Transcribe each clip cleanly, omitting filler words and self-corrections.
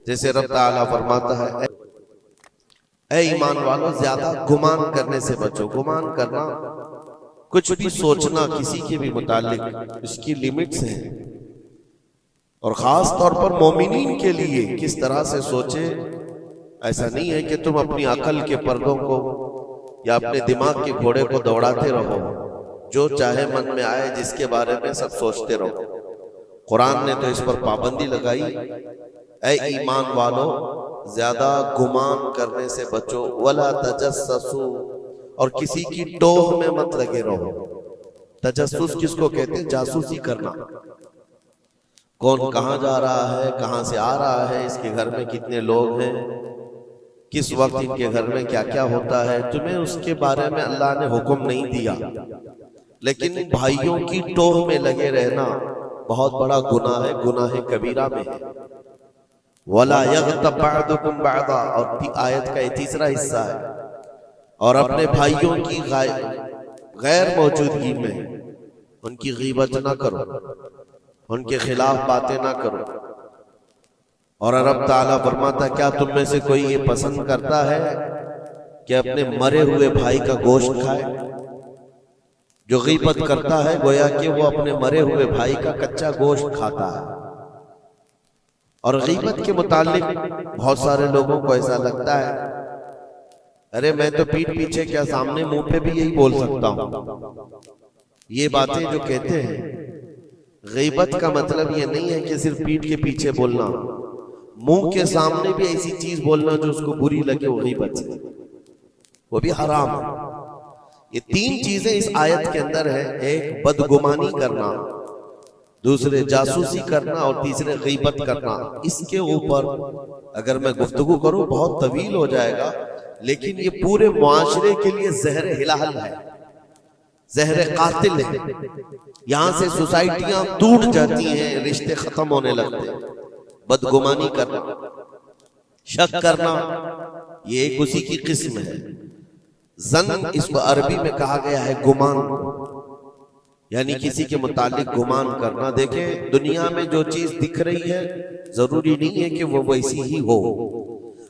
जैसे रब ताला फरमाता है, ऐ ईमान वालों ज्यादा गुमान करने से बचो। गुमान करना, कुछ भी सोचना किसी के भी मुतालिक, इसकी लिमिट्स हैं। और खास तौर पर मोमिनीन के लिए किस तरह से सोचे। ऐसा नहीं है कि तुम अपनी अकल के पर्दों को या अपने दिमाग के घोड़े को दौड़ाते रहो, जो चाहे मन में आए जिसके बारे में सब सोचते रहो। कुरान ने तो इस पर पाबंदी लगाई, ऐ ईमान वालों ज्यादा गुमान करने से बचो, वला तजस्ससु, और किसी की टोह में मत लगे रहो। तजस्सुस किसको कहते हैं? जासूसी करना। कौन कहां जा रहा है, कहां से आ रहा है, इसके घर में कितने लोग हैं, किस वक्त इनके घर में क्या क्या होता है, तुम्हें उसके बारे में अल्लाह ने हुक्म नहीं दिया। लेकिन भाइयों की टोह में लगे रहना बहुत बड़ा गुनाह है, गुनाह कबीरा में है। वला यग़्तब बअदुकुम बअदा, और आयत का ये तीसरा हिस्सा है। और अपने भाइयों की गैर मौजूदगी में उनकी गीबत ना करो, उनके खिलाफ बातें ना करो। और रब ताला फरमाता, क्या तुम में से कोई ये पसंद करता है कि अपने मरे हुए भाई का गोश्त खाए? जो गीबत करता है गोया कि वो अपने मरे हुए भाई का कच्चा गोश्त खाता है। और गीबत के मुतालिक बहुत सारे लोगों को ऐसा लगता है, अरे मैं तो पीठ पीछे क्या सामने मुंह पे भी यही बोल सकता हूं। ये बातें जो कहते हैं, गीबत का मतलब ये नहीं है कि सिर्फ पीठ के पीछे बोलना, मुंह के सामने भी ऐसी चीज बोलना जो उसको बुरी लगे, वो गीबत है, वो भी हराम है। ये तीन चीजें इस आयत के अंदर है। एक बदगुमानी करना, दूसरे जासूसी करना, और तीसरे गीबत करना। इसके ऊपर अगर मैं गुफ्तगू करूं बहुत तवील हो जाएगा, लेकिन ये पूरे मुआशरे के लिए जहर हिलाल है, जहर कातिल है। यहां से सोसाइटियां टूट जाती हैं, रिश्ते खत्म होने लगते हैं। बदगुमानी करना, शक करना, ये एक उसी की किस्म है। जन इसको अरबी में कहा गया है गुमान, यानी किसी के मुतालिक गुमान करना। देखें, दुनिया में जो चीज दिख रही है जरूरी नहीं है कि वो वैसी ही हो।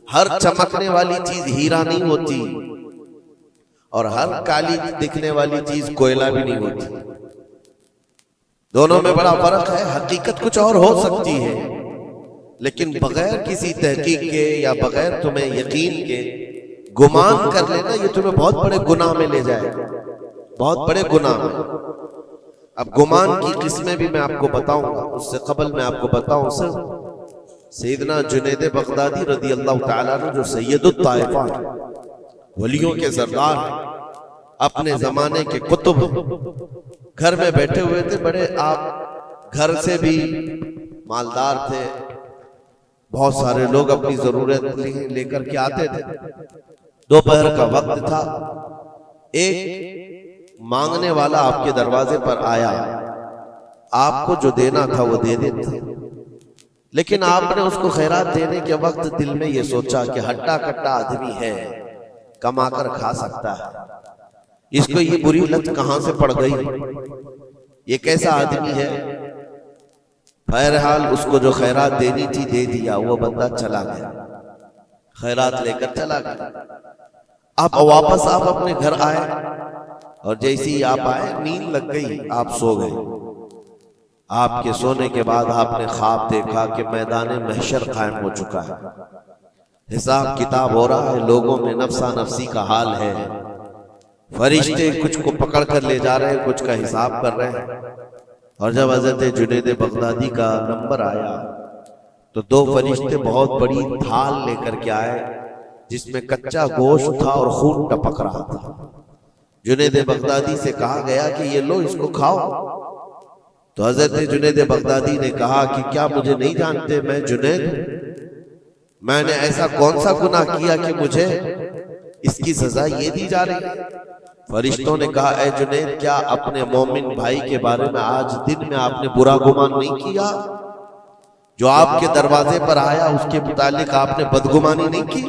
हर चमकने वाली चीज हीरा नहीं होती, और हर काली दिखने वाली चीज कोयला भी नहीं होती। दोनों में बड़ा फर्क है। हकीकत कुछ और हो सकती है, लेकिन बगैर किसी तहकीक के या बगैर तुम्हें यकीन के गुमान कर लेना, ये तुम्हें बहुत बड़े गुनाह में ले जाएगा, बहुत बड़े गुनाह में। अब गुमान की किस्में भी मैं आपको बताऊंगा, उससे कबल मैं आपको बताऊं सिर्फ सैयदना जुनैद बगदादी रदी अल्लाह ताला अन्हु, जो सैयदुत ताइफा वलियों के सरदार, अपने जमाने के कुतुब, घर में बैठे हुए थे। बड़े आप घर से भी मालदार थे, बहुत सारे लोग अपनी जरूरत लेकर के आते थे। दोपहर का वक्त था, एक मांगने वाला आपके दरवाजे पर आया। आपको जो देना था वो दे देते, लेकिन आपने उसको खैरात देने के वक्त दिल में ये सोचा कि हट्टा कट्टा आदमी है, कमाकर खा सकता है, इसको ये बुरी लत कहां से पड़ गई, ये कैसा आदमी है। बहरहाल उसको जो खैरात देनी थी दे दिया, वो बंदा चला गया, खैरात लेकर चला गया। अब वापस आप अपने घर आए, और जैसे ही आप आए नींद लग गई, आप सो गए। आपके सोने के बाद आपने ख्वाब देखा कि मैदान महशर कायम हो चुका है, हिसाब किताब हो रहा है, लोगों में नफसा नफसी का हाल है, फरिश्ते कुछ को पकड़ कर ले जा रहे हैं, कुछ का हिसाब कर रहे हैं। और जब हजरत जुनैद बगदादी का नंबर आया तो दो फरिश्ते बहुत बड़ी थाल लेकर के आए, जिसमें कच्चा गोश्त था और खून टपक रहा था। जुनैद बगदादी से कहा गया कि ये लो, इसको खाओ। तो हजरत जुनैद बगदादी ने कहा कि क्या मुझे नहीं जानते, मैं जुनैद हूं, मैंने ऐसा कौन सा गुनाह किया कि मुझे इसकी सजा ये दी जा रही है। फरिश्तों ने कहा, ऐ जुनैद, क्या अपने मोमिन भाई के बारे में आज दिन में आपने बुरा गुमान नहीं किया? जो आपके दरवाजे पर आया उसके मुतालिक आपने बदगुमानी नहीं की?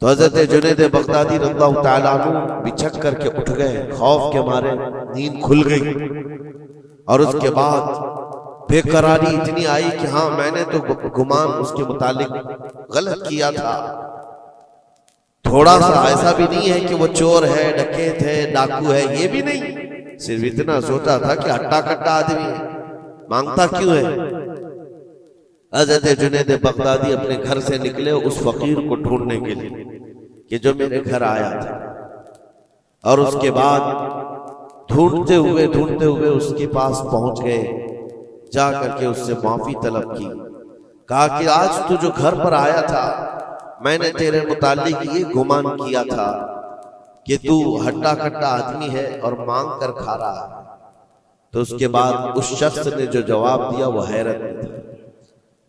तो हजरत जुनैद बगदादी रज़ियल्लाहु ताला अन्हु बिछक करके उठ गए, खौफ के मारे नींद खुल गई। और उसके बाद बेकरारी इतनी आई कि हाँ मैंने तो गुमान उसके मुतालिक गलत किया था। थोड़ा सा ऐसा भी नहीं है कि वो चोर है, डकैत है, डाकू है, ये भी नहीं, सिर्फ इतना सोचा था कि हट्टा कट्टा आदमी है, मांगता क्यों है। हज़रत जुनैद बगदादी अपने घर से निकले उस फकीर को ढूंढने के लिए कि जो मेरे घर आया था, और उसके बाद ढूंढते हुए उसके पास पहुंच गए। जा करके उससे माफी तलब की, कहा कि आज तू जो घर पर आया था मैंने तेरे मुतालिक ये गुमान किया था कि तू हट्टा कट्टा आदमी है और मांग कर खा रहा है। तो उसके बाद उस शख्स ने जो जवाब दिया वो हैरत में था।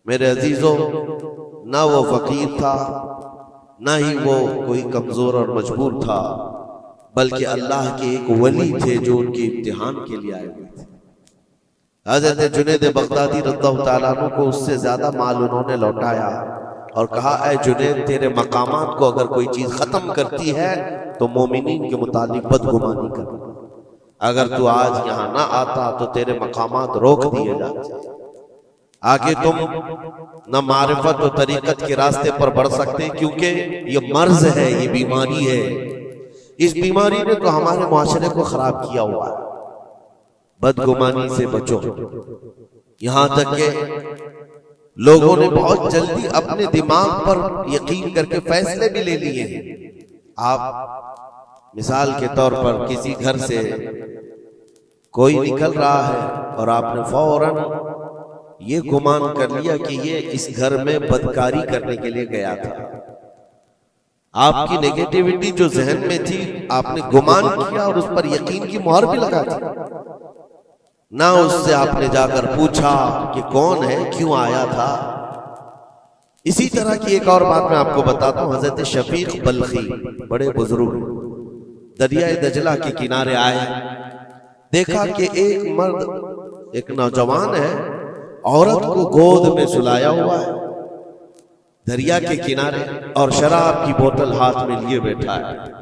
मेरे अजीजों, ना वो फकीर था, ना ही वो कोई कमजोर और मजबूर था, बल्कि अल्लाह के एक वली थे जो उनके इम्तिहान के लिए आए हुए थे। हज़रत जुनैद बगदादी रज़ियल्लाहु ताला अन्हु को उससे ज्यादा माल उन्होंने लौटाया और कहा, ऐ जुनैद, तेरे मकामात को अगर कोई चीज खत्म करती है तो मोमिनीन के मुतालिक बदगुमानी कर। अगर तू आज यहाँ ना आता तो तेरे मकामात रोक दिए जाते, आगे तुम न मारिफत और तरीकत के रास्ते पर बढ़ सकते, क्योंकि ये मर्ज है, ये बीमारी है। इस बीमारी ने तो हमारे मुआशरे को खराब किया हुआ है। बदगुमानी से बचो। यहां तक के लोगों ने बहुत जल्दी अपने दिमाग पर यकीन करके फैसले भी ले लिए हैं। आप मिसाल के तौर पर किसी घर से कोई निकल रहा है और आपने फौरन ये गुमान कर लिया कि ये इस घर में बदकारी करने के लिए गया था। आपकी नेगेटिविटी जो जहन में थी आपने गुमान किया और उस पर यकीन की मोहर भी लगा दी। ना उससे आपने जाकर पूछा कि कौन है, क्यों आया था। इसी तरह की एक और बात मैं आपको बताता हूं। हजरत शफीक बल्खी बड़े बुजुर्ग दरियाए दजला के किनारे आए, देखा कि एक मर्द, एक नौजवान है, औरत को गोद में सुलाया हुआ है दरिया के किनारे और शराब की बोतल हाथ में लिए बैठा है।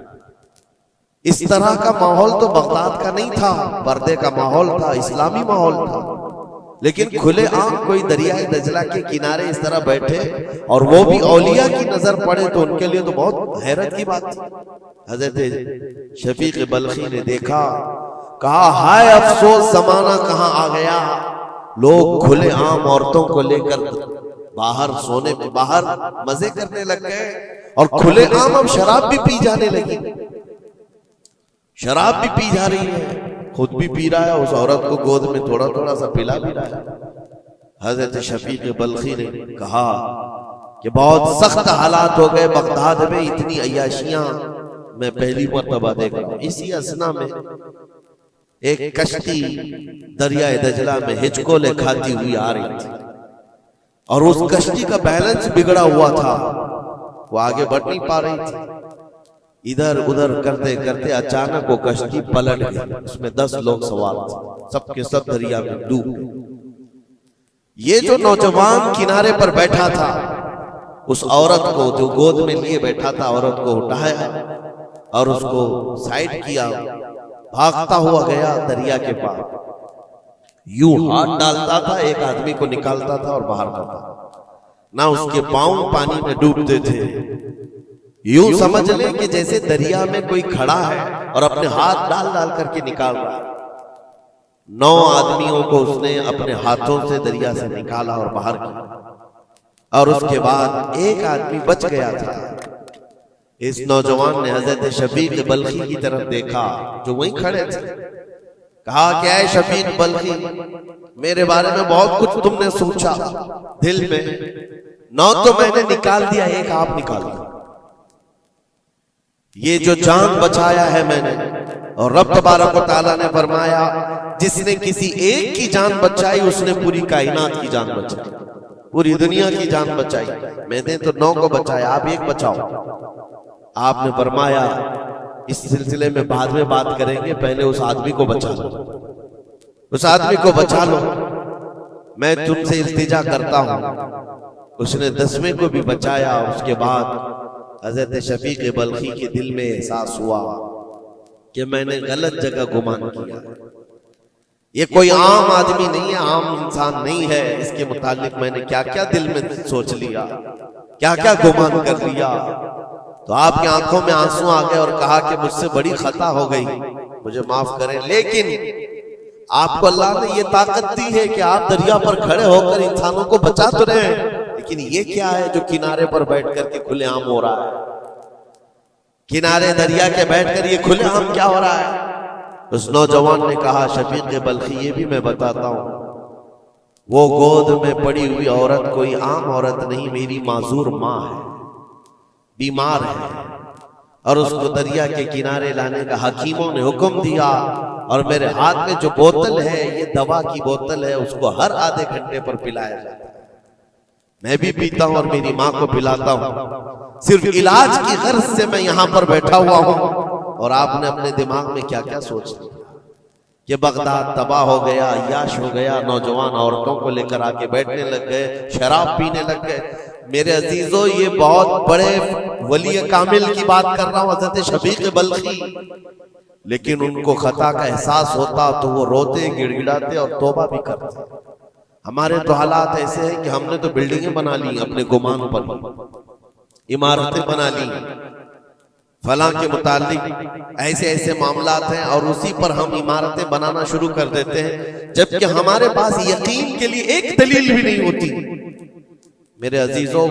इस तरह का माहौल तो बगदाद का नहीं था, पर्दे का माहौल था, इस्लामी माहौल था। लेकिन खुले आम कोई दरियाए दजला के किनारे इस तरह बैठे और वो भी औलिया की नजर पड़े तो उनके लिए तो बहुत हैरत की बात थी। हजरत शफीक बल्खी ने देखा, कहा, हाय अफसोस, जमाना कहां आ गया। लोग खुले आम औरतों को लेकर बाहर सोने में बाहर मजे करने लग गए और खुले आम अब शराब भी पी जाने लगी। शराब भी पी जा रही है, खुद भी पी रहा है, उस औरत को गोद में थोड़ा थोड़ा सा पिला भी रहा है। हजरत शफीक बल्खी ने कहा कि बहुत सख्त हालात हो गए बगदाद में, इतनी अय्याशियां मैं पहली मर्तबा देख रहा हूं। इसी असना में एक कश्ती दरियाए दजला में हिचकोले खाती हुई आ रही थी और उस कश्ती का बैलेंस बिगड़ा हुआ था, वो आगे बढ़ नहीं पा रही थी। इधर उधर करते करते अचानक वो कश्ती पलट गई, उसमें 10 लोग सवार थे, सबके सब दरिया में डूब गए। ये जो नौजवान किनारे पर बैठा था, उस औरत को जो गोद में लिए बैठा था, औरत को उठाया और उसको साइड किया, भागता हुआ गया दरिया के पार। यूं हाथ डालता था, एक आदमी को निकालता था और बाहर करता, ना उसके पांव पानी में डूबते थे। यूं समझ ले कि जैसे दरिया में कोई खड़ा है और अपने हाथ डाल डाल करके निकाल रहा है। 9 आदमियों को उसने अपने हाथों से दरिया से निकाला और बाहर किया और उसके बाद एक आदमी बच गया था। इस नौजवान ने हजरत शफीक बल्खी की तरफ देखा जो वहीं खड़े थे, कहा, क्या है शफीक बल्खी, मेरे बारे में बहुत कुछ तुमने सोचा दिल में, 9 तो मैंने निकाल दिया, एक आप निकाल दिया। ये जो जान बचाया है मैंने, और रब तबारक व तआला ने फरमाया जिसने किसी एक की जान बचाई उसने पूरी कायनात की जान बचाई, पूरी दुनिया की जान बचाई। मैंने तो 9 को बचाया, आप एक बचाओ। आपने फरमाया इस सिलसिले में बाद में बात करेंगे, पहले उस आदमी को बचा लो, उस आदमी को बचा लो, मैं तुमसे इल्तिजा करता हूं। उसने 10वें को भी बचाया। उसके बाद हजरत शफीक बल्खी के दिल में एहसास हुआ कि मैंने गलत जगह गुमान किया। ये कोई आम आदमी नहीं है, आम इंसान नहीं है। इसके मुतालिक मैंने क्या क्या दिल में सोच लिया, क्या क्या गुमान कर लिया। तो आपकी आंखों में आंसू आ गए और कहा कि मुझसे बड़ी खता हो गई, मुझे माफ करें। लेकिन आपको अल्लाह ने ये ताकत दी है कि आप दरिया पर खड़े होकर इंसानों को बचा तो रहे हैं, लेकिन ये क्या है जो किनारे पर बैठ करके खुलेआम हो रहा है? किनारे दरिया के बैठकर ये खुलेआम क्या हो रहा है? उस नौजवान ने कहा, शफीक बल्खी, ये भी मैं बताता हूं, वो गोद में पड़ी हुई औरत कोई आम औरत नहीं, मेरी माजूर माँ है, बीमार है, और उसको दरिया के किनारे लाने का हकीमों ने हुक्म दिया। और मेरे हाथ में जो बोतल है ये दवा की बोतल है, उसको हर आधे घंटे पर पिलाया जाता है। मैं भी पीता हूं और मेरी माँ को पिलाता हूं। सिर्फ इलाज की गर्ज से मैं यहां पर बैठा हुआ हूं। और आपने अपने दिमाग में क्या क्या सोच लिया कि बगदाद तबाह हो गया, अय्याश हो गया, नौजवान औरतों को लेकर आके बैठने लग गए, शराब पीने लग गए। मेरे अजीजों, ये बहुत बड़े वली कामिल की बात कर रहा हूं, हज़रत शफीक बल्खी। लेकिन उनको खता का एहसास होता तो वो रोते, गिड़गिड़ाते और तौबा भी करते। हमारे तो हालात ऐसे हैं कि हमने तो बिल्डिंगें बना ली अपने गुमान पर, इमारतें बना ली, फलां के मुतालिक ऐसे ऐसे मामलात हैं, और उसी पर हम इमारतें बनाना शुरू कर देते हैं, जबकि हमारे पास यकीन के लिए एक दलील भी नहीं होती। मेरे अजीजों,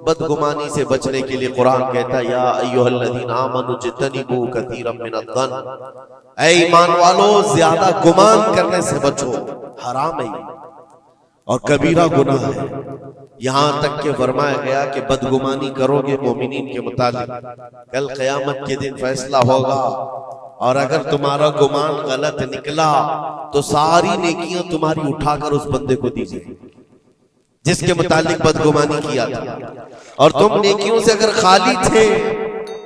बदगुमानी से बचने के लिए कुरान कहता है, या अय्युहल्लज़ीना आमनू इज्तनिबू कसीरम मिनज़्ज़न, ऐ ईमान वालों, ज्यादा गुमान करने से बचो, हराम है और कबीरा गुनाह है। यहां तक के फरमाया गया कि बदगुमानी करोगे मोमिनीन के मुतालिक, कल क़यामत के दिन फैसला होगा, और अगर तुम्हारा गुमान गलत निकला तो सारी नेकियां तुम्हारी उठाकर उस बंदे को दी जाएगी जिसके मुतालिक बदगुमानी किया था। और तुम नेकियों से अगर खाली थे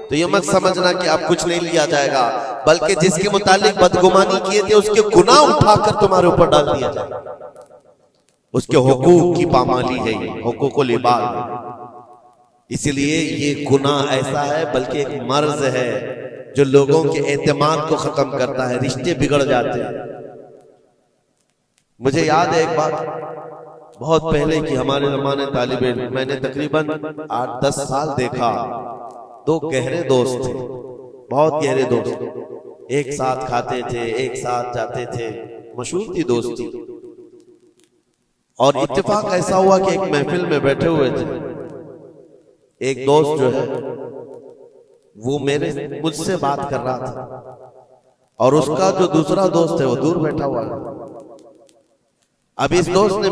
तो ये मत समझना कि अब कुछ नहीं लिया जाएगा, बल्कि जिसके मुतालिक बदगुमानी किए थे उसके गुनाह उठाकर तुम्हारे ऊपर डाल दिया जाएगा। उसके हुकूक की पामाली है, ये हुकूकुल इबाद। इसलिए ये गुनाह ऐसा है, बल्कि एक मर्ज है जो लोगों के एतमाद को खत्म करता है, रिश्ते बिगड़ जाते हैं। मुझे याद है एक बात बहुत पहले की, हमारे जमाने तालिबे इल्म, मैंने तकरीबन 8-10 साल देखा, दो गहरे दोस्त थे, बहुत गहरे दोस्त, एक साथ खाते थे, एक साथ जाते थे, मशहूर थी दोस्ती। और इत्तेफाक ऐसा हुआ कि एक महफिल में बैठे हुए थे, एक दोस्त जो है वो मुझसे बात कर रहा था, और उसका जो दूसरा दोस्त है वो दूर बैठा हुआ है। अब इस दोस्त ने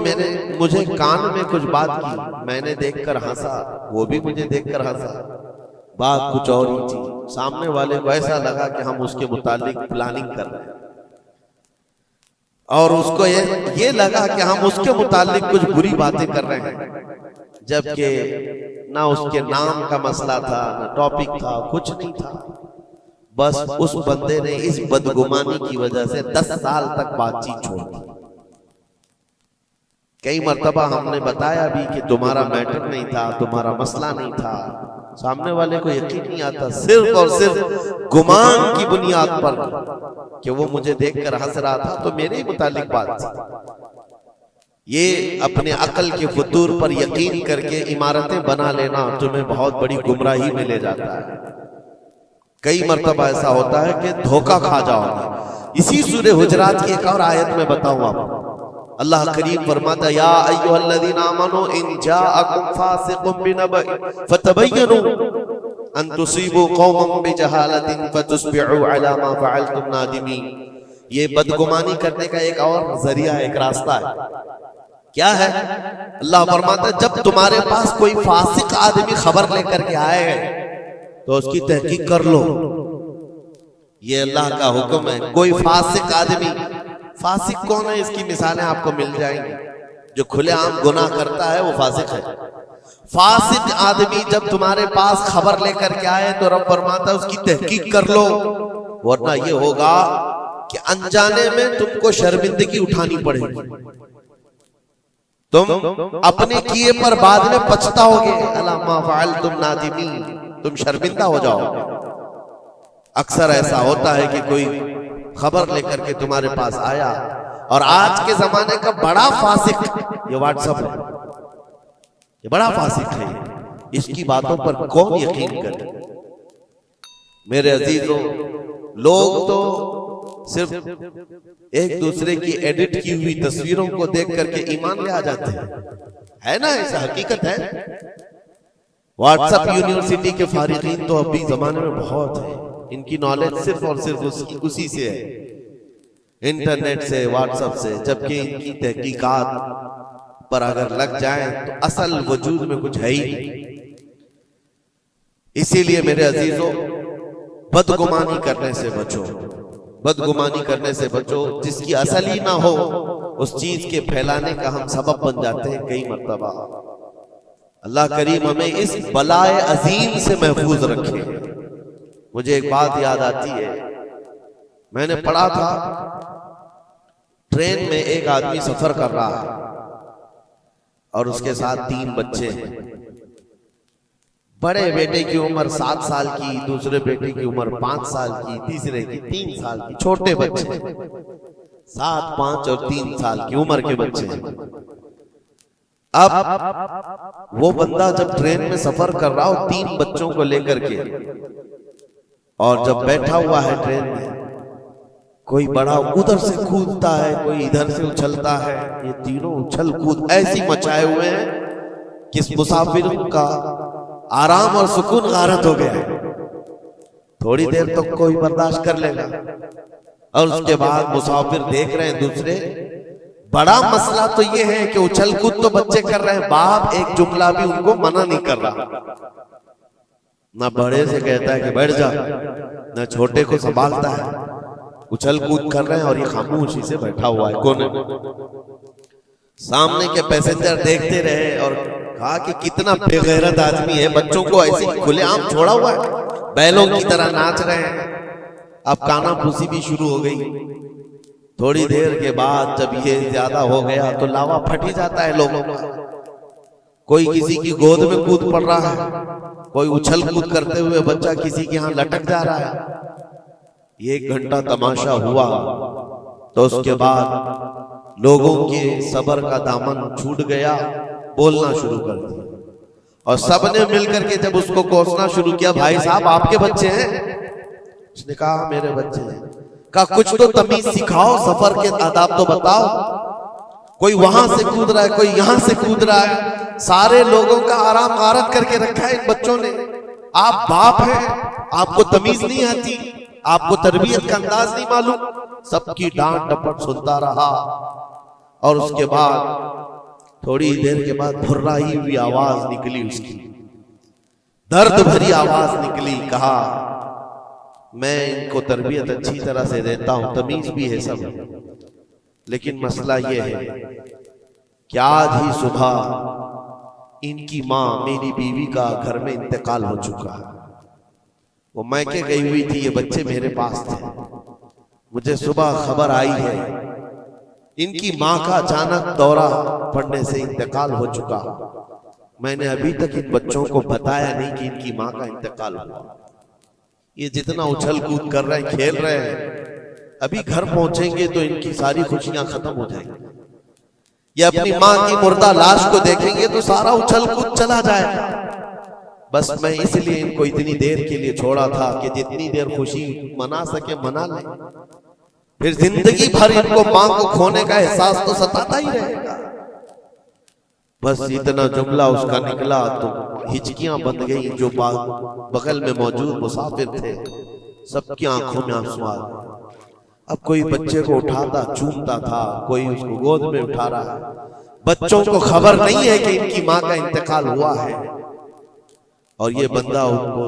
मुझे कान में कुछ बात की, मैंने देखकर हंसा, वो भी मुझे देखकर हंसा, बात कुछ और ही थी। सामने वाले को ऐसा लगा कि हम उसके मुतालिक प्लानिंग कर रहे हैं, और उसको ये लगा कि हम उसके मुतालिक कुछ बुरी बातें कर रहे हैं, जबकि ना उसके नाम का मसला था, ना टॉपिक था, कुछ नहीं था। बस उस बंदे ने इस बदगुमानी की वजह से 10 साल तक बातचीत छोड़ दी। कई मर्तबा हमने बताया भी कि तुम्हारा मैटर नहीं था, तुम्हारा मसला नहीं था, सामने वाले को यकीन नहीं आता, सिर्फ और सिर्फ गुमान की बुनियाद पर कि वो मुझे देखकर हंस रहा था तो मेरे ही मुतालिक बात थी। ये अपने अकल के फतूर पर यकीन करके इमारतें बना लेना तुम्हें बहुत बड़ी गुमराही में ले जाता है। कई मर्तबा ऐसा होता है कि धोखा खा जाओगे। इसी सूरह हुजरात की एक और आयत में बताऊं आपको, अल्लाह करीम फरमाता, या अय्युहल्लज़ीना आमनू इन जाअकुम फासिकुम बिनबइन फतबय्यनु अन तुसीबू कौमन बिजहालतिन फतुस्बिहू अला मा फअलतुम नादिमीन। ये बदगुमानी करने का एक और जरिया, एक रास्ता है। क्या है? अल्लाह फरमाता है, जब तुम्हारे पास कोई फासिक आदमी खबर लेकर के आए तो उसकी तहकीक कर लो। ये अल्लाह का हुक्म है। कोई फासिक आदमी, फासिक कौन है इसकी मिसालें आपको मिल जाएंगी। जो खुलेआम गुनाह करता है वो फासिक है। फासिक आदमी जब तुम्हारे पास खबर लेकर के आए तो रब फरमाता उसकी तहकीक कर लो, वरना ये होगा कि अनजाने में तुमको शर्मिंदगी उठानी पड़ेगी, तुम अपने किए पर बाद में पछताओगे, अला मा फअलतुम नादिमीन, तुम शर्मिंदा हो जाओगे। अक्सर ऐसा होता है कि कोई खबर लेकर के तुम्हारे पास आया और आज के जमाने का बड़ा फासिक ये व्हाट्सएप है, ये बड़ा फासिक है। इसकी बातों पर कौन यकीन करे? मेरे अजीजों, लोग तो सिर्फ एक दूसरे की एडिट की हुई तस्वीरों को देख करके ईमान ले आ जाते हैं, है ना? ऐसा हकीकत है। व्हाट्सएप यूनिवर्सिटी के फारिगीन तो अभी जमाने में बहुत है, इनकी नॉलेज सिर्फ और सिर्फ उसी से है, इंटरनेट से, व्हाट्सएप से। जबकि इनकी तहकीकात पर अगर लग जाए तो असल वजूद में कुछ है ही नहीं। इसीलिए मेरे अजीजों, बदगुमानी करने से बचो, बदगुमानी करने से बचो। जिसकी असल ही ना हो उस चीज के फैलाने का हम सबब बन जाते हैं कई मर्तबा। अल्लाह करीम हमें इस बलाए अजीम से महफूज रखे। मुझे एक बात याद आती है, मैंने पढ़ा था ट्रेन में एक आदमी सफर कर रहा है और उसके साथ 3 बच्चे हैं। बड़े बेटे की उम्र 7 साल की, दूसरे बेटे की उम्र 5 साल की, तीसरे की 3 साल की। छोटे बच्चे 7, 5 और 3 साल की उम्र के बच्चे। अब वो बंदा जब ट्रेन में सफर कर रहा हो 3 बच्चों को लेकर के, और जब बैठा हुआ है ट्रेन में, कोई बड़ा उधर से कूदता है, कोई इधर से उछलता है। ये तीनों उछल कूद ऐसी मचाए हुए हैं कि इस मुसाफिर का आराम और सुकून गारत हो गया है। थोड़ी देर तक तो कोई बर्दाश्त कर लेगा, और उसके बाद मुसाफिर देख रहे हैं दूसरे। बड़ा मसला तो ये है कि उछल कूद तो बच्चे कर रहे हैं, बाप एक जुमला भी उनको मना नहीं कर रहा। ना बड़े से कहता है कि बैठ जा, ना छोटे को संभालता है। उछल कूद कर रहे हैं और ये खामोशी से बैठा हुआ है कोने में। सामने के पैसेंजर देखते रहे और कहा कि कितना बेगैरत आदमी है, बच्चों को ऐसे खुलेआम छोड़ा हुआ है, बैलों की तरह नाच रहे हैं। अब कानाफूसी भी शुरू हो गई। थोड़ी देर के बाद जब ये ज्यादा हो गया तो लावा फट ही जाता है लोगों का। कोई किसी की गोद में कूद पड़ रहा है, कोई उछल कूद करते हुए बच्चा किसी के यहाँ लटक जा रहा है। 1 घंटा तमाशा हुआ तो उसके बाद लोगों के सब्र का दामन छूट गया, बोलना शुरू कर दिया और सबने मिलकर के जब उसको कोसना शुरू किया, भाई साहब आपके बच्चे हैं? उसने कहा मेरे बच्चे हैं। कहा कुछ तो तमीज सिखाओ, सफर के आदाब तो बताओ। कोई वहां से कूद रहा है, कोई यहां से कूद रहा है, सारे लोगों का आराम गारत करके रखा है इन बच्चों ने। आप बाप हैं, आपको तमीज नहीं आती, आपको तरबियत का अंदाज नहीं मालूम। सबकी डांट डपट सुनता रहा और उसके बाद थोड़ी देर के बाद भुर्राई हुई आवाज निकली, उसकी दर्द भरी आवाज निकली। कहा मैं इनको तरबियत अच्छी तरह से देता हूं, तमीज भी है सब, लेकिन मसला यह है कि आज ही सुबह इनकी माँ मेरी बीवी का घर में इंतकाल हो चुका है। वो मैके गई हुई थी, ये बच्चे मेरे पास थे। मुझे सुबह खबर आई है इनकी माँ का अचानक दौरा पड़ने से इंतकाल हो चुका। मैंने अभी तक इन बच्चों को बताया नहीं कि इनकी माँ का इंतकाल हुआ। ये जितना उछल कूद कर रहे हैं, खेल रहे हैं, अभी घर पहुंचेंगे तो इनकी सारी खुशियां खत्म हो जाएंगी। ये अपनी माँ की मुर्दा लाश को देखेंगे तो सारा उछल कूद चला जाएगा। बस मैं इसलिए इनको इतनी देर के लिए छोड़ा था कि जितनी देर खुशी मना सके मना लें, फिर जिंदगी भर इनको मां को खोने का एहसास तो सताता ही रहेगा। बस इतना जुमला उसका निकला तो हिचकियां बंद गई। जो बगल में मौजूद मुसाफिर थे सबकी आंखों में आंसू आ गए। अब कोई बच्चे को उठाता चूमता था, कोई उसको गोद में उठा रहा है। बच्चों को खबर नहीं है कि इनकी मां का इंतकाल हुआ है और ये बंदा उनको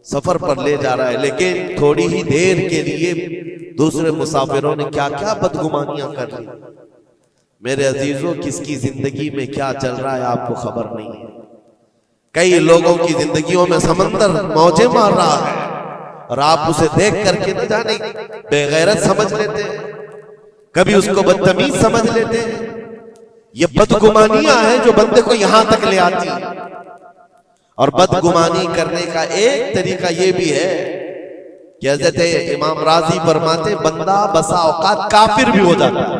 सफर पर ले जा रहा है। लेकिन थोड़ी ही देर के लिए दूसरे मुसाफिरों ने क्या क्या बदगुमानियां कर ली। मेरे अजीजों, किसकी जिंदगी में क्या चल रहा है आपको खबर नहीं है। कई लोगों की जिंदगियों में समंदर मौजें मार रहा है और आप उसे देख करके न जाने बेगैरत समझ लेते हैं, कभी उसको बदतमीज समझ लेते हैं। ये बदगुमानियां हैं जो बंदे को यहां तक ले आती है। और बदगुमानी करने का एक तरीका यह भी है कि हज़रत इमाम राजी फरमाते बंदा बसा औकात काफिर भी हो जाता है,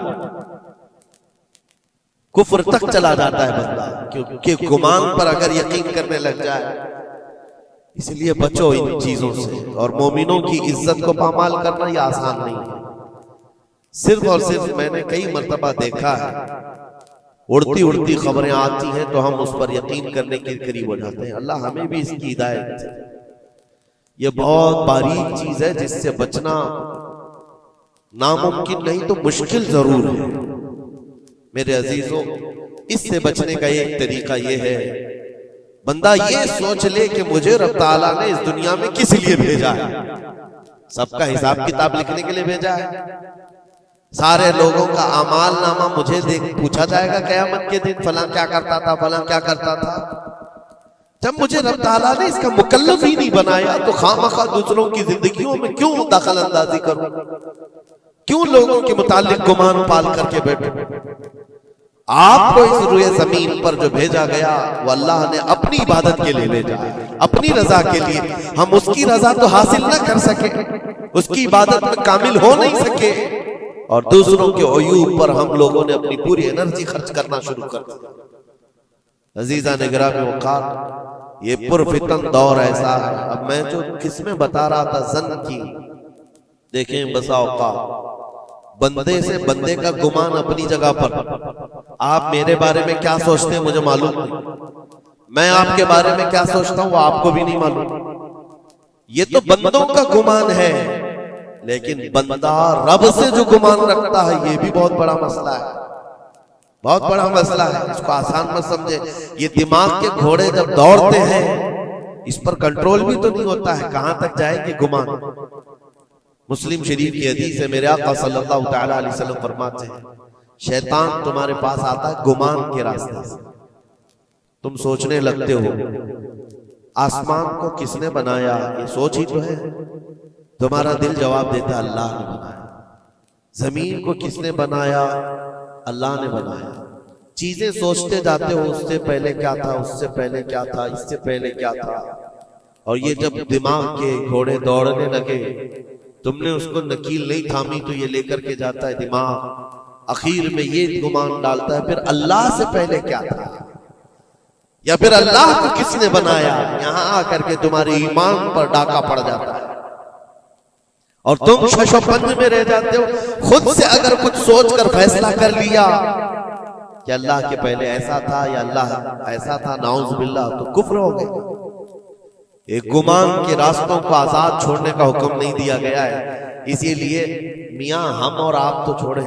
कुफ्र तक चला जाता है बंदा, क्योंकि गुमान पर अगर यकीन करने लग जाए। इसलिए बचो इन चीजों से। और मोमिनों की इज्जत को पामाल करना यह आसान नहीं है। सिर्फ और सिर्फ मैंने कई मर्तबा देखा है, उड़ती उड़ती खबरें आती हैं तो हम उस पर यकीन करने के करीब हो जाते हैं। अल्लाह हमें भी इसकी हिदायत दे। ये बहुत बारीक चीज है जिससे बचना नामुमकिन नहीं तो मुश्किल जरूर है। मेरे अजीजों, इससे बचने का एक तरीका यह है, बंदा ये सोच ले कि मुझे रब ताला ने इस दुनिया में किस लिए भेजा है। सबका हिसाब किताब लिखने के लिए भेजा है। सारे लोगों का अमाल नामा मुझे देख पूछा जाएगा क़यामत के दिन, फलां क्या करता था, फलां क्या करता था। जब मुझे रब ताला ने इसका मुकल्लफ ही नहीं बनाया तो खामखा दूसरों की जिंदगियों में क्यों दखल अंदाजी करूं, क्यों लोगों के मुतालिक गुमान पाल करके बैठूं। आपको इस रुए जमीन पर जो भेजा गया वो अल्लाह ने अपनी इबादत के लिए भेजा, अपनी रजा के लिए। हम उसकी रजा तो हासिल ना कर सके, उसकी इबादत में कामिल हो नहीं सके, और दूसरों के अयूब पर हम लोगों ने अपनी पूरी एनर्जी खर्च करना शुरू कर दिया। अजीजा निगरामी वक़ार, ये पुरफितन दौर ऐसा है। अब मैं जो किस्में बता रहा था जन की, देखें बसा औकात बंदे से बंदे का गुमान अपनी जगह पर। आप मेरे बारे में क्या सोचते हैं मुझे मालूम नहीं, मैं आपके बारे में क्या सोचता हूं वो आपको भी नहीं मालूम। ये तो बंदों का गुमान है, लेकिन बंदा रब से जो गुमान रखता है ये भी बहुत बड़ा मसला है, बहुत बड़ा मसला है। इसको आसान मत समझे। ये दिमाग के घोड़े जब दौड़ते हैं इस पर कंट्रोल भी तो नहीं होता है, कहां तक जाएगी गुमान। मुस्लिम शरीफ की हदीस है, मेरे आका सल्लल्लाहु तआला अलैहि वसल्लम फरमाते हैं, शैतान तुम्हारे पास आता है गुमान के रास्ते से। तुम सोचने लगते हो आसमान को किसने बनाया, ये सोच ही तो है। तुम्हारा दिल जवाब देता है अल्लाह ने बनाया। जमीन को किसने बनाया, अल्लाह ने बनाया। चीजें सोचते जाते हो, उससे पहले क्या था, उससे पहले क्या था, इससे पहले क्या था। और ये जब दिमाग के घोड़े दौड़ने लगे, तुमने उसको नकील नहीं थामी तो ये लेकर के जाता है दिमाग। आखिर में ये गुमान डालता है फिर अल्लाह से पहले क्या था, या फिर अल्लाह को किसने बनाया। यहां आकर के तुम्हारे ईमान पर डाका पड़ जाता है और तुम शशोपंज में रह जाते हो। खुद से अगर कुछ सोचकर फैसला कर लिया कि अल्लाह के पहले ऐसा था या अल्लाह ऐसा था, नाउज़ बिल्लाह, तो कुफ्र हो गया। एक गुमान के रास्तों को आजाद छोड़ने का हुक्म नहीं दिया गया है। इसीलिए मियां हम और आप तो छोड़े,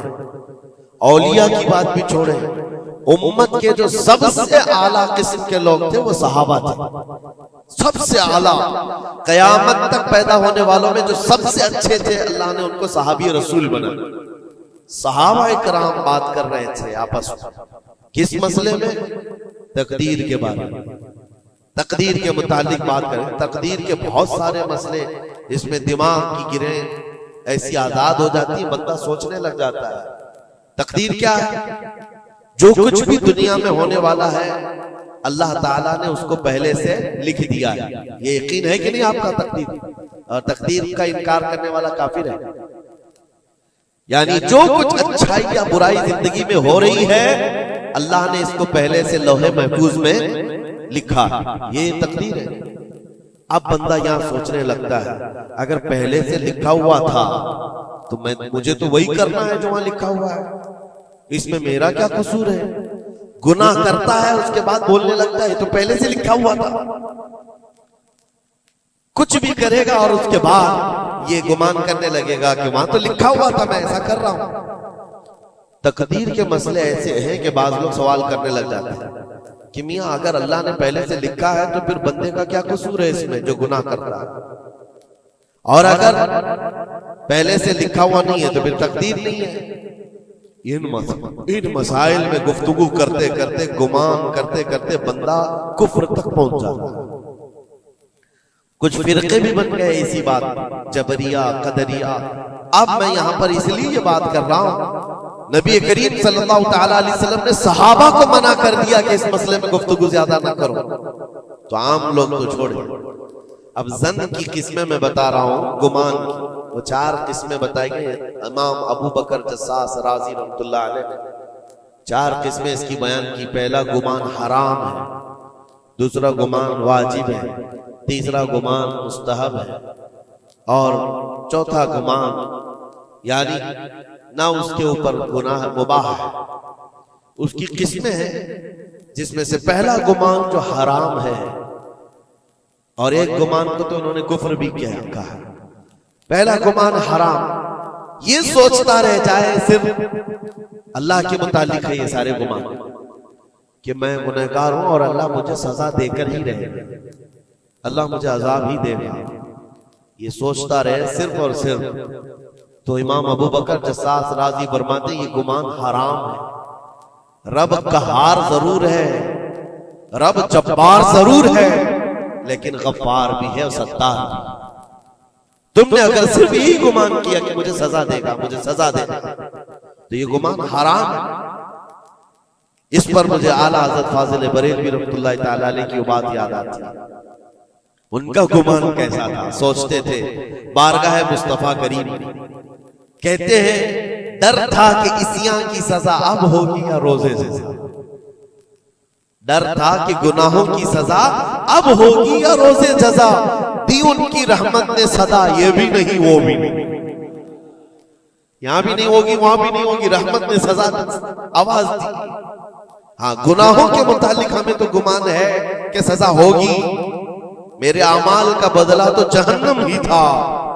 औलिया की बात भी छोड़े, उम्मत के जो सबसे आला किस्म के लोग थे वो सहाबा थे। सबसे आला, कयामत तक पैदा होने वालों में जो सबसे अच्छे थे अल्लाह ने उनको सहाबी रसूल बनाया। सहाबा कराम बात कर रहे थे आपस में, किस मसले में, तकदीर के बारे में, तकदीर के मुतालिक बात करें। तकदीर के बहुत सारे मसले इसमें दिमाग की गिरें ऐसी आजाद हो जाती है, बंदा सोचने लग जाता है। तकदीर क्या है, जो कुछ भी दुनिया में होने वाला है अल्लाह ताला ने उसको पहले से लिख दिया है। ये यकीन है कि नहीं आपका तकदीर? और तकदीर का इनकार करने वाला काफिर है। यानी जो कुछ अच्छाई या बुराई जिंदगी में हो रही है अल्लाह ने इसको पहले से लौहे महफूज में लिखा, ये तकदीर है। अब बंदा यहां सोचने लगता है अगर पहले से लिखा हुआ था तो मुझे तो वही करना है जो वहां लिखा हुआ है, इसमें मेरा क्या कसूर है। गुनाह करता है उसके बाद बोलने लगता है तो पहले से लिखा हुआ था। कुछ भी करेगा और उसके बाद ये गुमान करने लगेगा कि वहां तो लिखा हुआ था, मैं ऐसा कर रहा हूं। तकदीर के मसले ऐसे हैं कि बाज लोग सवाल करने लग जाते हैं कि मियां अगर अल्लाह ने पहले से लिखा है तो फिर बंदे का क्या कसूर है इसमें जो गुनाह कर रहा है, और अगर पहले से लिखा हुआ नहीं है तो फिर तकदीर नहीं है। इन मसाइल में गुफ्तगू करते करते, गुमान करते करते बंदा कुफ्र तक पहुंच जाता है। कुछ फिरके भी बन गए इसी बात, जबरिया, कदरिया। अब मैं यहां पर इसलिए ये बात कर रहा हूं, नबी करीम सल्लल्लाहु तआला अलैहि वसल्लम ने सहाबा को मना कर दिया कि इस मसले में गुफ्तगू ज्यादा ना करो, तो आम लोग तो छोड़े। अब जन की किस्में मैं बता रहा हूं, गुमान की वो 4 किस्में बताई गई। इमाम अबू बकर जस्सास राजी रहमतुल्लाह अलैह ने 4 किस्में इसकी बयान की। पहला गुमान हराम है, दूसरा गुमान वाजिब है, तीसरा गुमान मुस्तहब है और चौथा गुमान यानी ना उसके ऊपर गुनाह मुबाह है। उसकी किस्में हैं जिसमें से पहला गुमान जो हराम है और एक गुमान को तो उन्होंने कुफ्र भी कहा। पहला गुमान हराम, ये सोचता रह जाए सिर्फ अल्लाह के मुतालिक है ये सारे गुमान कि मैं गुनहगार हूं और अल्लाह मुझे सजा देकर ही रहेगा, अल्लाह मुझे अजाब ही देगा, ये सोचता रहे सिर्फ और सिर्फ, तो इमाम अबू बकर जस्सास राजी फरमाते ये गुमान हराम है। रब कहार जरूर है, रब जब्बार जरूर है, लेकिन गफ्फार भी है और सत्तार भी। तुमने अगर सिर्फ यही गुमान किया कि मुझे सजा देगा, मुझे सजा देगा, तो ये गुमान हराम है। इस पर मुझे आला हज़रत फाजिल बरेलवी रहमतुल्लाह तआला अलैह की बात याद आती है। उनका गुमान कैसा था? सोचते थे बारगाह मुस्तफा करीम, कहते हैं डर था कि इसियां की सजा अब होगी या रोजे से, डर था कि गुनाहों की सजा अब होगी या रोजे जजा, दी उनकी रहमत ने सदा, ये भी नहीं वो भी नहीं, यहां भी नहीं होगी वहां भी नहीं होगी, रहमत ने सजा आवाज दी। हाँ, गुनाहों के मुतालिक हमें तो गुमान है कि सजा होगी। मेरे अमाल का बदला तो जहन्नम ही था,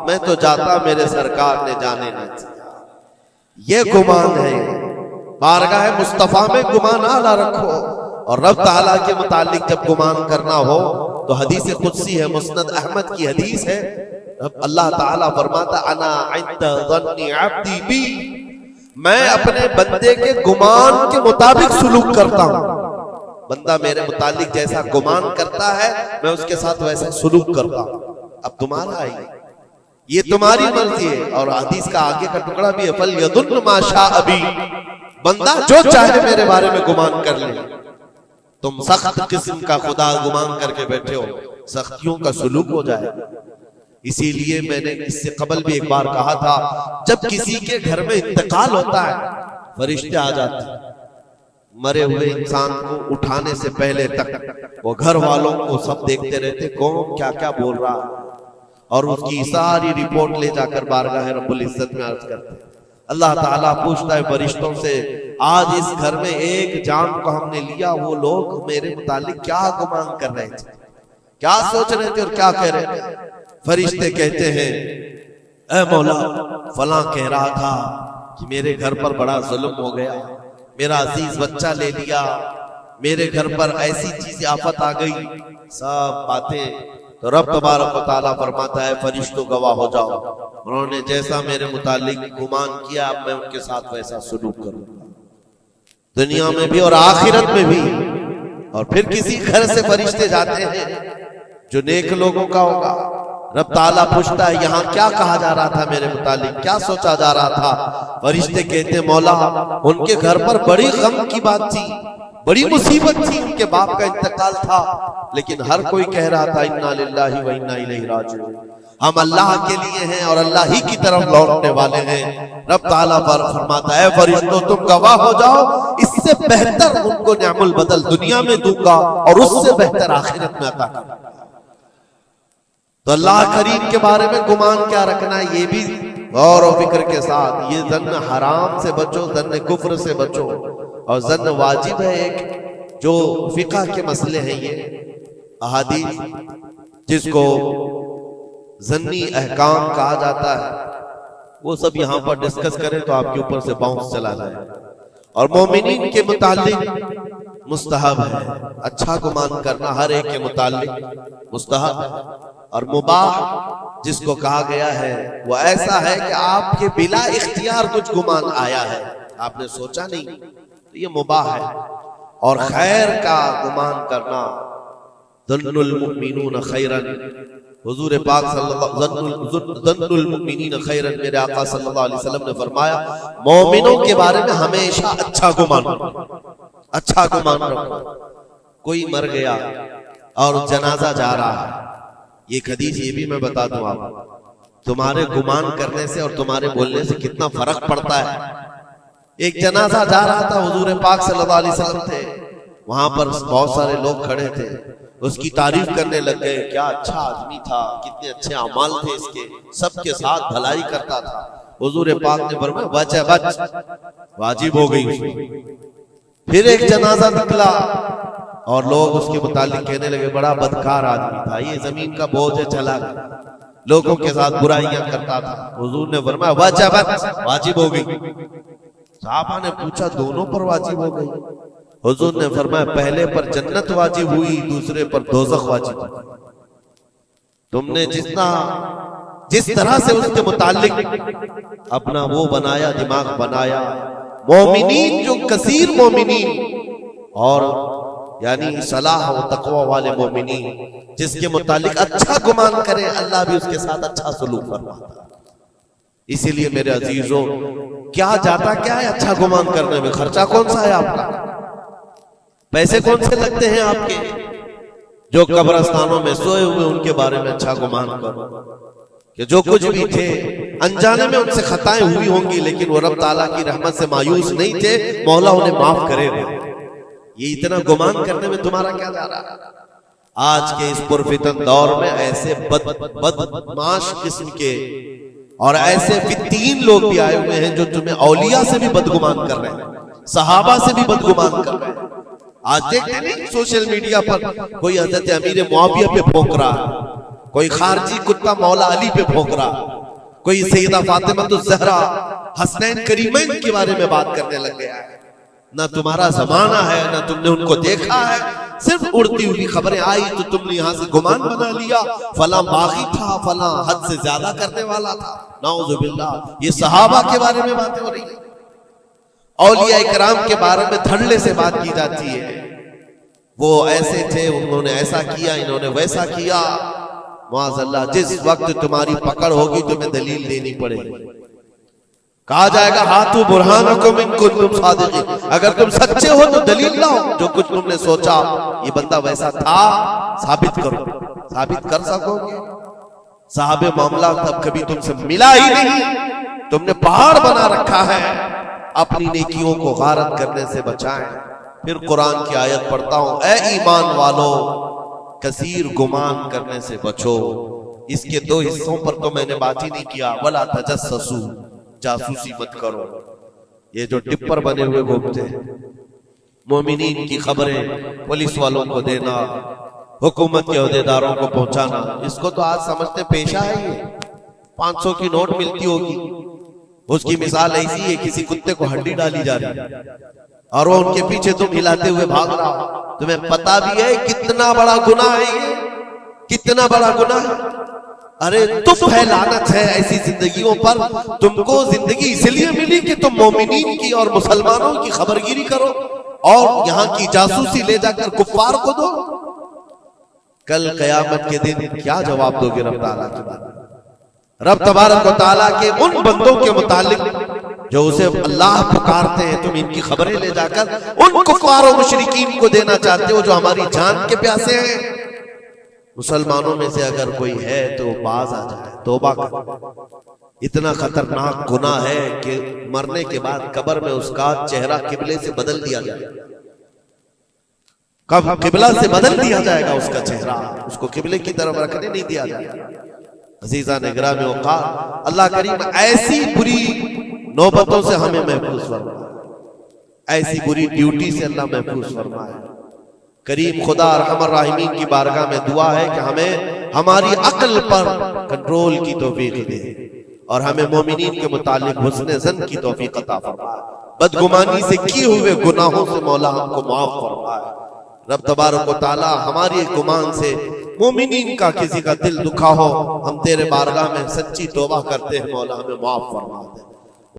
मैं तो जाता मेरे सरकार ने जाने न दिया। ये गुमान है। बारगाह मुस्तफा में गुमान आला रखो और रब ताला के मुतालिक जब गुमान करना हो तो हदीस कुदसी है, मुस्नद अहमद की हदीस है। अल्लाह ताला फरमाता अना इंदा ज़न्नी अब्दी बी, मैं अपने बंदे के गुमान के मुताबिक सुलूक करता हूं। बंदा मेरे मुतालिक जैसा गुमान करता है मैं उसके साथ वैसा सुलूक करता हूं। अब तुम्हारा ही ये तुम्हारी मर्जी है। और हदीस का आगे का टुकड़ा भी है, फल यदुन मा शाअ बी, बंदा जो चाहे मेरे बारे में गुमान कर ले। तुम सख्त किस्म का खुदा गुमान करके बैठे हो, सख्तियों का सुलूक हो जाए। इसीलिए मैंने इससे कबल भी एक बार कहा था, जब किसी के घर में इंतकाल होता है फरिश्ते आ जाते हैं, मरे हुए इंसान को उठाने से पहले तक वो घर वालों को सब देखते रहते कौन क्या क्या बोल रहा है, और उसकी सारी रिपोर्ट ले जाकर बारगाह रब्बुल इज्जत में अर्ज करते हैं। अल्लाह ताला पूछता है फरिश्तों से, आज इस घर में एक जान को हमने लिया, वो लोग मेरे मुतालिक क्या गुमान कर रहे थे, क्या सोच रहे थे और क्या कह रहे थे? फरिश्ते कहते हैं, ऐ मौला फलां कह रहा था कि मेरे घर पर बड़ा जुल्म हो गया, मेरा अजीज बच्चा ले लिया, मेरे घर पर ऐसी चीज आफत आ गई, सब बातें। तो रब तबारक व तआला फरमाता है फरिश्तों गवाह हो जाओ, उन्होंने जैसा मेरे मुतालिक गुमान किया अब मैं उनके साथ वैसा सलूक करूंगा, दुनिया में भी और आखिरत में भी। और फिर किसी घर से फरिश्ते जाते हैं जो नेक लोगों का होगा, रब ताला पूछता है यहाँ क्या कहा जा रहा था मेरे मुतालिक, क्या सोचा जा रहा था? फरिश्ते कहते मौला उनके घर पर बड़ी गम की बात थी, बड़ी मुसीबत थी, उनके बाप का इंतकाल था, लेकिन हर कोई कह रहा था इन्ना लिल्लाहि व इन्ना इलैहि राजिऊन, हम अल्लाह के लिए हैं और अल्लाह ही की तरफ लौटने वाले हैं। रब ताला फरमाता है फरिश्तों तुम गवाह हो जाओ, इससे बेहतर उनको निअमुल बदल दुनिया में दूंगा और उससे बेहतर आखिरत में अता करूंगा। तो अल्लाह करीम के बारे में गुमान क्या रखना है, ये भी गौर और फिक्र के साथ। ये जन्न हराम से बचो, जन्न कुफ्र से बचो, और जन्न वाजिब है एक जो फिक़ह के मसले हैं, ये अहादीस जिसको जन्नी अहकाम कहा जाता है, वो सब यहाँ पर डिस्कस करें तो आपके ऊपर से बाउंस चला जाए। और मोमिनीन के मुतालिक मुस्तहब है, अच्छा गुमान करना हर एक के मुतालिक मुस्तहब है। और मुबाह जिसको कहा गया है वो ऐसा है कि आपके बिला इख्तियार कुछ गुमान आया है, आपने सोचा नहीं, तो ये मुबाह है। और खैर का गुमान करना, ज़न्नुल मुमिनून खैरन, हुजूर पाक ज़न्नुल मुमिनीन खैरन, मेरे आका सल्लल्लाहु अलैहि वसल्लम ने फरमाया मोमिनों के बारे में हमेशा अच्छा गुमान रखो, अच्छा गुमान रखो। कोई मर गया और जनाजा जा रहा है, एक हदीस ये भी मैं बता दूं आप, तुम्हारे गुमान करने से और तुम्हारे बोलने से कितना फर्क पड़ता है। एक जनाजा जा रहा था, हुजूर पाक सल्लल्लाहु अलैहि वसल्लम थे, वहां पर बहुत सारे लोग खड़े थे, उसकी तारीफ करने लग गए, क्या अच्छा आदमी था, कितने अच्छे अमाल थे इसके, सबके साथ भलाई करता था। हुजूर पाक ने फरमाया बच है बच, वाजिब हो गई उसमें। फिर एक जनाजा निकला और लोग उसके मुतालिक कहने लगे बड़ा बदकार आदमी था, ये जमीन का बोझ है, चला गया, लोगों के साथ बुराइयां करता था। हुजूर ने फरमाया बच है बच, वाजिब हो गई। साहबा ने पूछा दोनों पर वाजिब हो गई? हुजूर ने फरमाया पहले पर जन्नत वाजिब हुई, दूसरे पर दोज़ख वाजिब हुई। तुमने जिस तरह से उसके मुतालिक अपना वो बनाया, दिमाग बनाया, मोमिनीन जो कसीर मोमिनीन और यानी सलाह व तकवा वाले मोमिनीन जिसके मुतालिक अच्छा गुमान करे, अल्लाह भी उसके साथ अच्छा सलूक फरमाता है। इसीलिए मेरे अजीजों, क्या जाता क्या है अच्छा गुमान करने में? खर्चा कौन सा है आपका? पैसे कौन से लगते हैं आपके? जो कब्रस्तानों में सोए हुए उनके बारे में अच्छा गुमान करो कि जो कुछ भी थे अनजाने में उनसे खताएं हुई होंगी, लेकिन वो रब ताला की रहमत से मायूस नहीं थे, मौला उन्हें माफ करेगा। ये इतना गुमान करने में तुम्हारा क्या जा रहा है? आज के इस पुरफितन दौर में ऐसे बदमाश किस्म के और ऐसे फित्तीन लोग भी आए हुए हैं जो तुम्हें औलिया से भी बदगुमान कर रहे हैं, सहाबा से भी बदगुमान कर रहे हैं। आज देखते नहीं सोशल मीडिया पर कोई हजरत अमीर मुआविया पे भौंक रहा है, कोई खारजी कुत्ता मौला अली पे भौंक रहा, कोई सैयदा फातिमा ज़हरा हसनैन करीमैन के बारे में बात करने लग गया है। ना तुम्हारा जमाना है, ना तुमने उनको देखा है, सिर्फ उड़ती हुई खबरें आई तो तुमने यहां से गुमान बना लिया, फला बागी था, फला हद से ज्यादा करने वाला था। नाउजुबिल्लाह, ये सहाबा के बारे में बातें हो रही है, औलिया इकराम के बारे में धड़ल्ले से बात की जाती है। वो ऐसे थे, उन्होंने ऐसा किया, इन्होंने वैसा किया। माज़अल्लाह, जिस वक्त तुम्हारी पकड़ होगी तुम्हें दलील देनी पड़ेगी। कहा जाएगा हाथू बुरहानकुम इन कुंतुम सादिकीन, अगर तुम सच्चे हो तो दलील लाओ, जो कुछ तुमने सोचा ये बंदा वैसा था साबित करो। साबित कर सकोगे? साहबे मामला तब कभी तुमसे मिला ही नहीं, तुमने पहाड़ बना रखा है। अपनी नेकियों को गारत करने से बचाएं। फिर कुरान की आयत पढ़ता हूं, ए ईमान वालों, कसीर गुमान करने से बचो। इसके दो हिस्सों पर तो मैंने बात ही नहीं किया, वला तजस्ससू, जासूसी मत करो। ये जो टिप्पर बने हुए घूमते हैं, मोमिनीन की खबरें पुलिस वालों को देना, हुकूमत के अहदेदारों को पहुंचाना, इसको तो आज समझते पेशा है। ये 500 की नोट मिलती होगी, उसकी मिसाल ऐसी है, किसी कुत्ते को हड्डी डाली जा रही है और वो उनके पीछे तुम हिलाते हुए भाग रहा हो। तुम्हें पता भी है कितना बड़ा गुनाह है ये, कितना बड़ा गुनाह है। अरे तुम है, लानत है ऐसी जिंदगियों पर। तुमको जिंदगी इसलिए मिली कि तुम मोमिनीन की और मुसलमानों की खबरगिरी करो और यहाँ की जासूसी ले जाकर कुफ्फार को दो। कल कयामत के दिन क्या जवाब दोगे रब ताला के बारे में? रब तबारक व तआला के उन बंदों के मुतालिक जो उसे अल्लाह पुकारते हैं, तुम इनकी खबरें ले जाकर उन कुफ्फार और मुशरिकीन को देना चाहते हो जो हमारी जान के प्यासे हैं। मुसलमानों में से अगर कोई है तो बाज आ जाए, तौबा कर। इतना खतरनाक गुनाह है कि मरने के बाद कब्र में उसका चेहरा किबले से बदल दिया जाए। कब किबला से बदल दिया जाएगा उसका चेहरा, उसको किबले की तरफ रखने नहीं दिया जाएगा। अजीजा ने ग्रामी औकात, अल्लाह करीम ऐसी बुरी नौबतों से हमें महफूज फरमाए, ऐसी बुरी ड्यूटी से अल्लाह महफूज फरमाए। करीम खुदा रहमान राहिमीन की बारगाह में दुआ है कि हमें हमारी अक्ल पर कंट्रोल की तौफीक दे और हमें मोमिनीन के मुतालिक हुस्न ज़न की तौफीक अता फरमाए। बदगुमानी से किए हुए गुनाहों से मौला हमको माफ फरमाए। रब तबारक व तआला हमारी गुमान से मोमिनीन का किसी का दिल दुखा हो, हम तेरे बारगाह में सच्ची तौबा करते हैं, मौला हमें माफ फरमा दे।